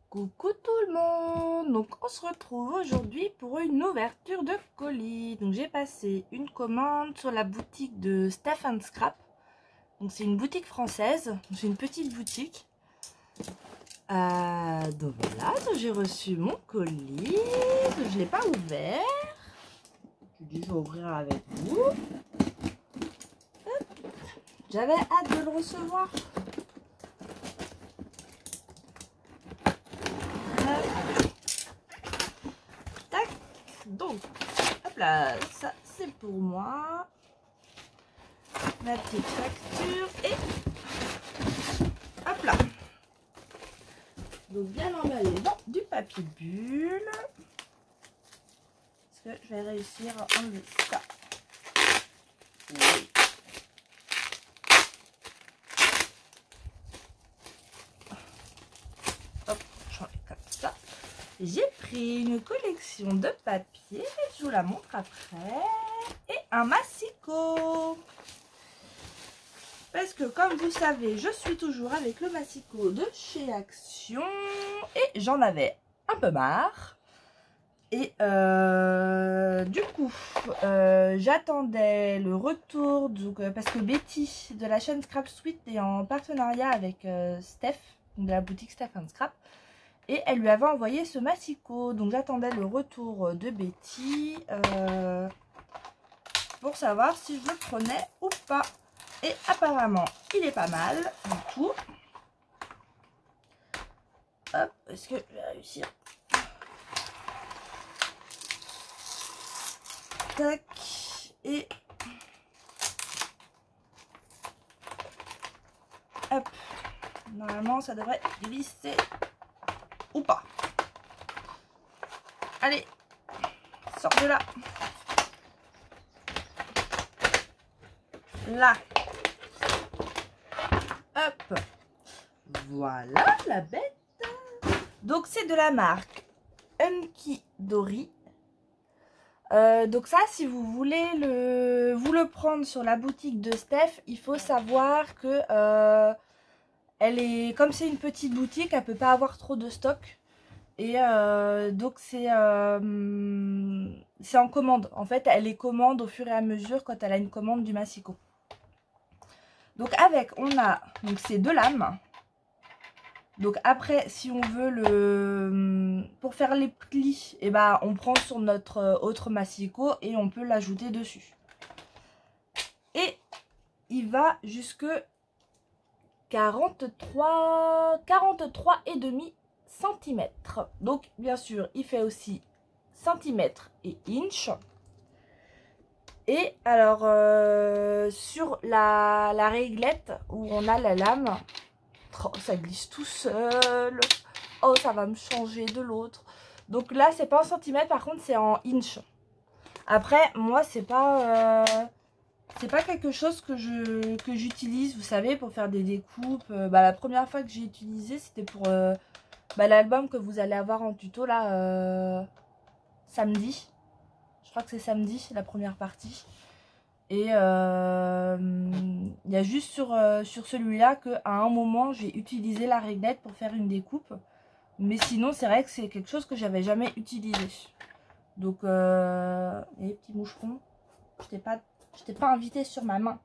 Coucou tout le monde. Donc on se retrouve aujourd'hui pour une ouverture de colis. Donc j'ai passé une commande sur la boutique de Stef & Scrap. Donc c'est une boutique française, c'est une petite boutique. Donc voilà, j'ai reçu mon colis, je ne l'ai pas ouvert. Je dis je vais ouvrir avec vous. J'avais hâte de le recevoir. Tac. Donc, hop là, ça c'est pour moi. Ma petite facture et hop là. Donc bien emballé dans du papier bulle. Est-ce que je vais réussir à enlever ça? Oui. Hop, j'enlève comme ça. J'ai pris une collection de papier, je vous la montre après, et un massicot. Parce que comme vous savez, je suis toujours avec le massicot de chez Action et j'en avais un peu marre. Et du coup, j'attendais le retour, donc, parce que Betty de la chaîne Scrap Suite est en partenariat avec Steph, de la boutique Stef & Scrap. Et elle lui avait envoyé ce massicot. Donc j'attendais le retour de Betty pour savoir si je le prenais ou pas. Et apparemment, il est pas mal du tout. Hop, est-ce que je vais réussir? Tac. Et hop. Normalement, ça devrait glisser ou pas. Allez, sors de là. Là. Hop. Voilà la bête. Donc c'est de la marque Hunky Dory. Donc ça, si vous voulez vous le prendre sur la boutique de Steph, il faut savoir que elle est, comme c'est une petite boutique, elle peut pas avoir trop de stock. Et donc c'est en commande. En fait, elle est commande au fur et à mesure quand elle a une commande du massicot. Donc avec, on a donc ces deux lames. Donc après, si on veut pour faire les plis, et ben on prend sur notre autre massicot et on peut l'ajouter dessus. Et il va jusque 43,5 cm. Donc bien sûr, il fait aussi centimètres et inch. Et alors sur la réglette où on a la lame, oh, ça glisse tout seul. Oh, ça va me changer de l'autre. Donc là, c'est pas en centimètres, par contre, c'est en inch. Après, moi, c'est pas quelque chose que j'utilise, vous savez, pour faire des découpes. La première fois que j'ai utilisé, c'était pour l'album que vous allez avoir en tuto là samedi. Je crois que c'est samedi, la première partie. Et il y a juste sur celui-là qu'à un moment, j'ai utilisé la réglette pour faire une découpe. Mais sinon, c'est vrai que c'est quelque chose que j'avais jamais utilisé. Donc, les petits moucherons, je t'ai pas invité sur ma main.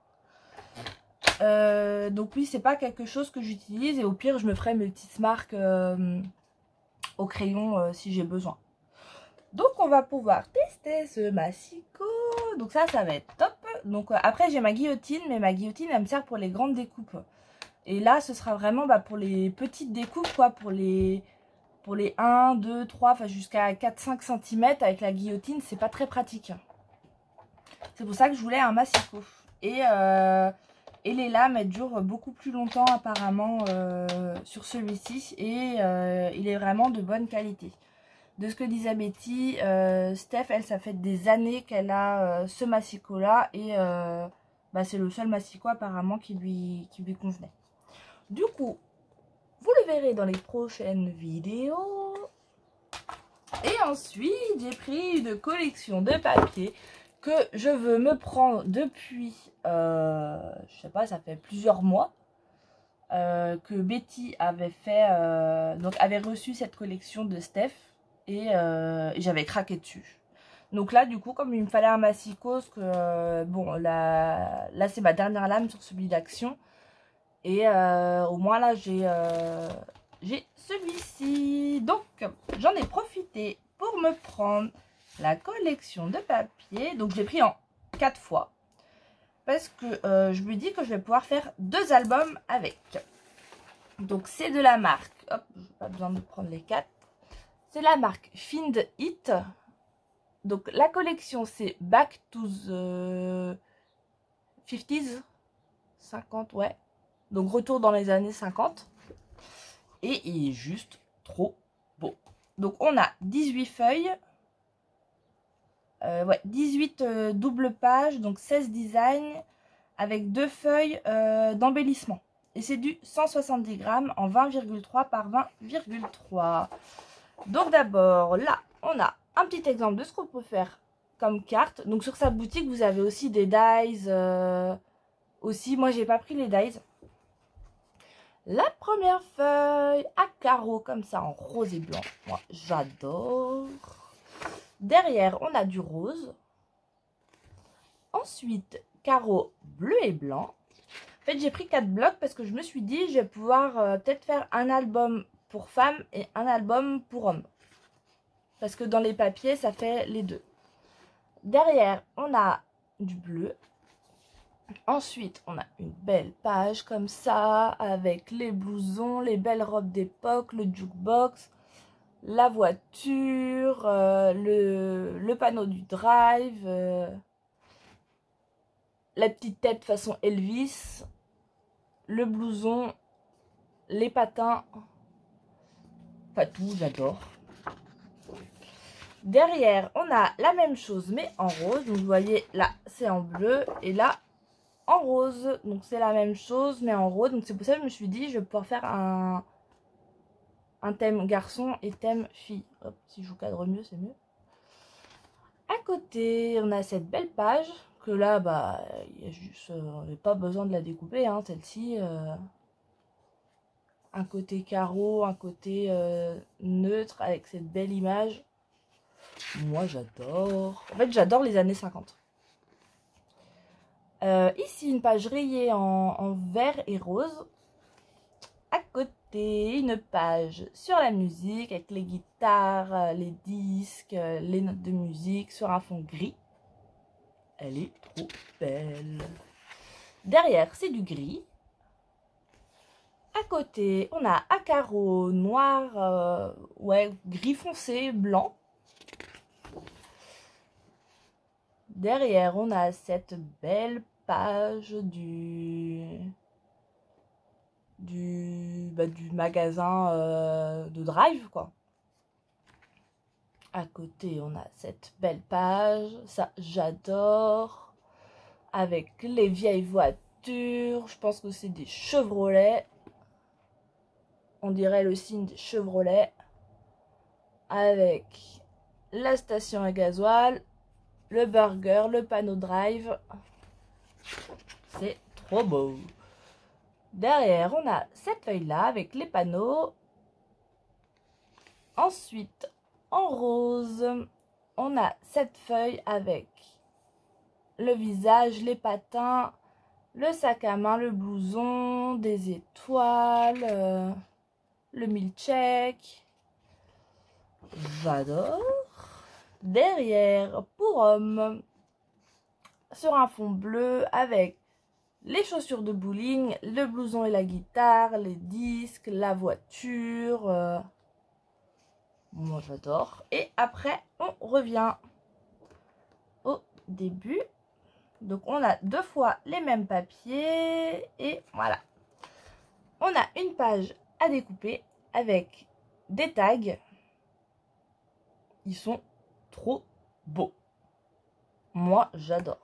Donc oui, c'est pas quelque chose que j'utilise. Et au pire, je me ferai mes petites marques au crayon si j'ai besoin. Donc on va pouvoir tester ce massicot. Donc ça va être top. Donc après j'ai ma guillotine, mais ma guillotine elle me sert pour les grandes découpes. Et là ce sera vraiment pour les petites découpes quoi, pour les 1, 2, 3, enfin jusqu'à 4-5 cm avec la guillotine, c'est pas très pratique. C'est pour ça que je voulais un massicot. Et les lames elles durent beaucoup plus longtemps apparemment sur celui-ci. Et il est vraiment de bonne qualité. De ce que disait Betty, Steph, elle, ça fait des années qu'elle a ce massicot-là. Et c'est le seul massicot apparemment qui lui convenait. Du coup, vous le verrez dans les prochaines vidéos. Et ensuite, j'ai pris une collection de papier que je veux me prendre depuis, je sais pas, ça fait plusieurs mois. que Betty avait fait, donc avait reçu cette collection de Steph et j'avais craqué dessus. Donc là du coup comme il me fallait un massicot, que bon là c'est ma dernière lame sur celui d'Action et au moins là j'ai celui-ci. Donc j'en ai profité pour me prendre la collection de papier. Donc j'ai pris en 4 fois. Parce que je me dis que je vais pouvoir faire 2 albums avec. Donc c'est de la marque. Hop, j'ai pas besoin de prendre les 4. C'est la marque Find It. Donc la collection c'est Back to the 50s. 50, ouais. Donc retour dans les années 50. Et il est juste trop beau. Donc on a 18 feuilles. Ouais, 18 doubles pages, donc 16 designs avec 2 feuilles d'embellissement. Et c'est du 170 grammes en 20,3 par 20,3. Donc d'abord, là, on a un petit exemple de ce qu'on peut faire comme carte. Donc sur sa boutique, vous avez aussi des dies. Aussi, moi, j'ai pas pris les dies. La première feuille à carreaux comme ça en rose et blanc. Moi, j'adore. Derrière, on a du rose. Ensuite, carreaux bleu et blanc. En fait, j'ai pris 4 blocs parce que je me suis dit, je vais pouvoir peut-être faire un album pour femmes et un album pour hommes. Parce que dans les papiers, ça fait les deux. Derrière, on a du bleu. Ensuite, on a une belle page comme ça, avec les blousons, les belles robes d'époque, le jukebox, la voiture, le panneau du drive, la petite tête façon Elvis, le blouson, les patins, pas tout, j'adore. Derrière, on a la même chose mais en rose, donc vous voyez là c'est en bleu et là en rose, donc c'est la même chose mais en rose, donc c'est pour ça que je me suis dit je vais pouvoir faire un thème garçon et thème fille. Hop, si je vous cadre mieux c'est mieux. À côté on a cette belle page que là bah il y a juste pas besoin de la découper hein, celle-ci. Un côté carreau, un côté neutre avec cette belle image. Moi j'adore. En fait j'adore les années 50. Ici une page rayée en vert et rose. À côté une page sur la musique avec les guitares, les disques, les notes de musique sur un fond gris. Elle est trop belle. Derrière c'est du gris. À côté on a à carreaux noir, ouais gris foncé, blanc. Derrière, on a cette belle page du magasin de Drive, quoi. À côté, on a cette belle page. Ça, j'adore. Avec les vieilles voitures. Je pense que c'est des Chevrolet. On dirait le signe des Chevrolet. Avec la station à gasoil. Le burger, le panneau drive. C'est trop beau. Derrière, on a cette feuille-là avec les panneaux. Ensuite, en rose, on a cette feuille avec le visage, les patins, le sac à main, le blouson, des étoiles, le milkshake. J'adore. Derrière, pour homme, sur un fond bleu avec les chaussures de bowling, le blouson et la guitare, les disques, la voiture. Moi j'adore. Et après on revient au début. Donc on a 2 fois les mêmes papiers. Et voilà. On a une page à découper avec des tags. Ils sont trop beaux. Moi j'adore.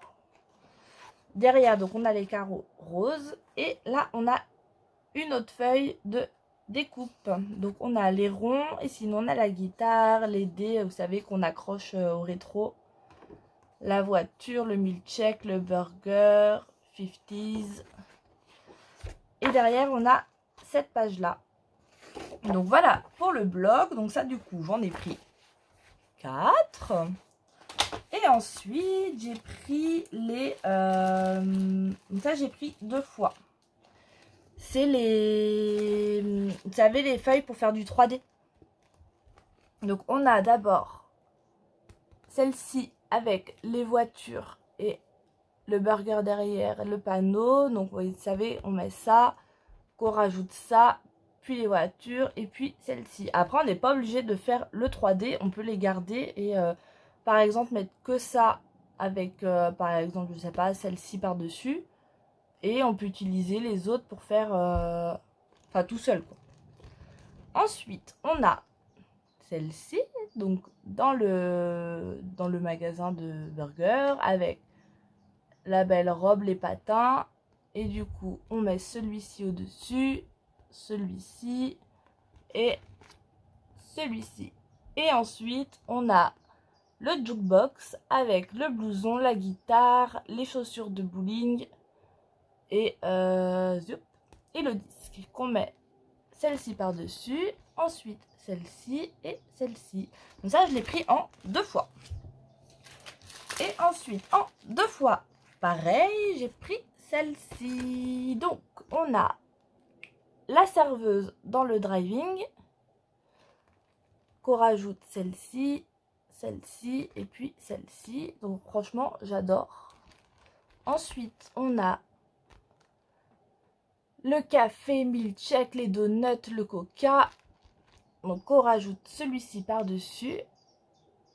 Derrière, donc on a les carreaux roses. Et là, on a une autre feuille de découpe. Donc, on a les ronds. Et sinon, on a la guitare, les dés, vous savez, qu'on accroche au rétro. La voiture, le milkshake, le burger, 50s. Et derrière, on a cette page-là. Donc voilà pour le blog. Donc ça, du coup, j'en ai pris 4. Et ensuite, j'ai pris les... ça, j'ai pris 2 fois. C'est les... Vous savez, les feuilles pour faire du 3D. Donc, on a d'abord celle-ci avec les voitures et le burger derrière, le panneau. Donc, vous savez, on met ça, qu'on rajoute ça, puis les voitures et puis celle-ci. Après, on n'est pas obligé de faire le 3D. On peut les garder et, par exemple, mettre que ça avec, par exemple, je sais pas, celle-ci par-dessus. Et on peut utiliser les autres pour faire, enfin, tout seul, quoi. Ensuite, on a celle-ci, donc dans le magasin de burger, avec la belle robe, les patins. Et du coup, on met celui-ci au-dessus, celui-ci et celui-ci. Et ensuite, on a le jukebox avec le blouson, la guitare, les chaussures de bowling et le disque qu'on met celle-ci par-dessus. Ensuite, celle-ci et celle-ci. Donc ça, je l'ai pris en 2 fois. Et ensuite, en 2 fois, pareil, j'ai pris celle-ci. Donc, on a la serveuse dans le driving, qu'on rajoute celle-ci, celle-ci et puis celle-ci. Donc, franchement, j'adore. Ensuite, on a le café, milkshake, les donuts, le coca. Donc, on rajoute celui-ci par-dessus.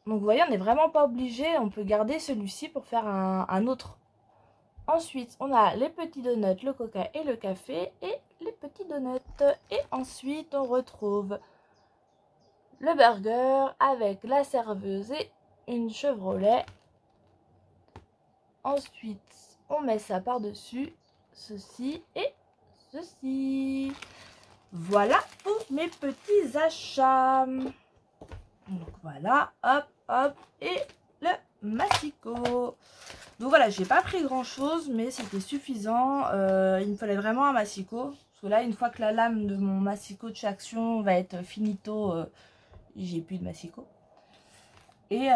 Donc, vous voyez, on n'est vraiment pas obligé. On peut garder celui-ci pour faire un autre. Ensuite, on a les petits donuts, le coca et le café. Et les petits donuts. Et ensuite, on retrouve le burger avec la serveuse et une Chevrolet. Ensuite, on met ça par-dessus. Ceci et ceci. Voilà pour mes petits achats. Donc voilà, hop, hop, et le massicot. Donc voilà, j'ai pas pris grand chose, mais c'était suffisant. Il me fallait vraiment un massicot. Parce que là, une fois que la lame de mon massicot de chez Action va être finito, j'ai plus de massicot. Et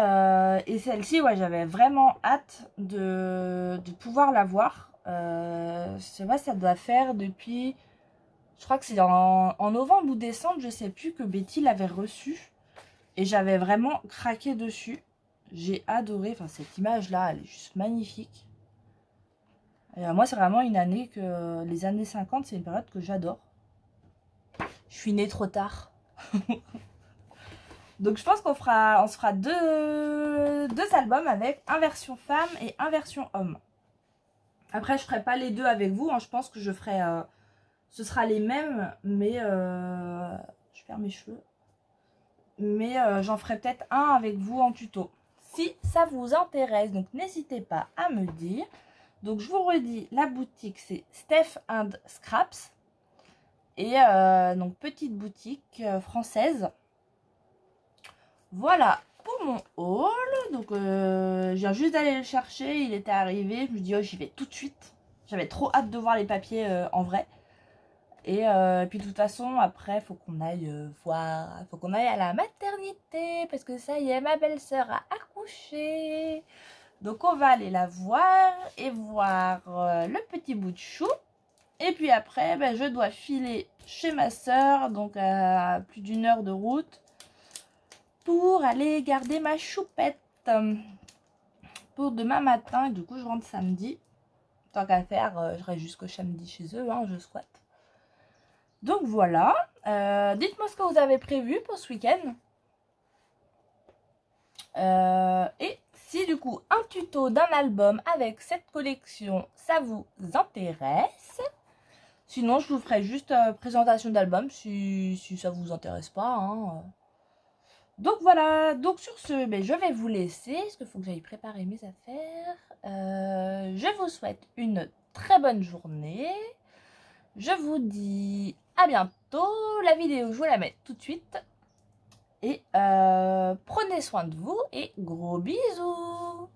celle-ci, ouais, j'avais vraiment hâte de pouvoir la voir. Je sais pas, ça doit faire depuis... Je crois que c'est en novembre ou décembre, je sais plus, que Betty l'avait reçue. Et j'avais vraiment craqué dessus. J'ai adoré. Enfin, cette image-là, elle est juste magnifique. Et moi, c'est vraiment une année que... Les années 50, c'est une période que j'adore. Je suis née trop tard. Donc, je pense qu'on se fera deux albums avec un version femme et un version homme. Après, je ferai pas les deux avec vous. Hein. Je pense que je ferai... ce sera les mêmes, mais... je perds mes cheveux. Mais j'en ferai peut-être un avec vous en tuto. Si ça vous intéresse, donc n'hésitez pas à me dire. Donc, je vous redis, la boutique, c'est Steph and Scraps. Et donc, petite boutique française. Voilà pour mon haul. Donc, je viens juste d'aller le chercher. Il était arrivé. Je me dis, oh, j'y vais tout de suite. J'avais trop hâte de voir les papiers en vrai. Et puis, de toute façon, après, faut qu'on aille voir. Faut qu'on aille à la maternité. Parce que ça y est, ma belle-sœur a accouché. Donc, on va aller la voir et voir le petit bout de chou. Et puis après, ben, je dois filer chez ma sœur. Donc, à plus d'1 heure de route. Pour aller garder ma choupette pour demain matin. Et du coup, je rentre samedi. Tant qu'à faire, je reste jusqu'au samedi chez eux, hein, je squatte. Donc voilà. Dites-moi ce que vous avez prévu pour ce week-end. Et si du coup, un tuto d'un album avec cette collection, ça vous intéresse. Sinon, je vous ferai juste présentation d'album si ça vous intéresse pas, hein. Donc voilà, donc sur ce, ben, je vais vous laisser, parce qu'il faut que j'aille préparer mes affaires. Je vous souhaite une très bonne journée. Je vous dis à bientôt. La vidéo, je vous la mets tout de suite. Et prenez soin de vous et gros bisous.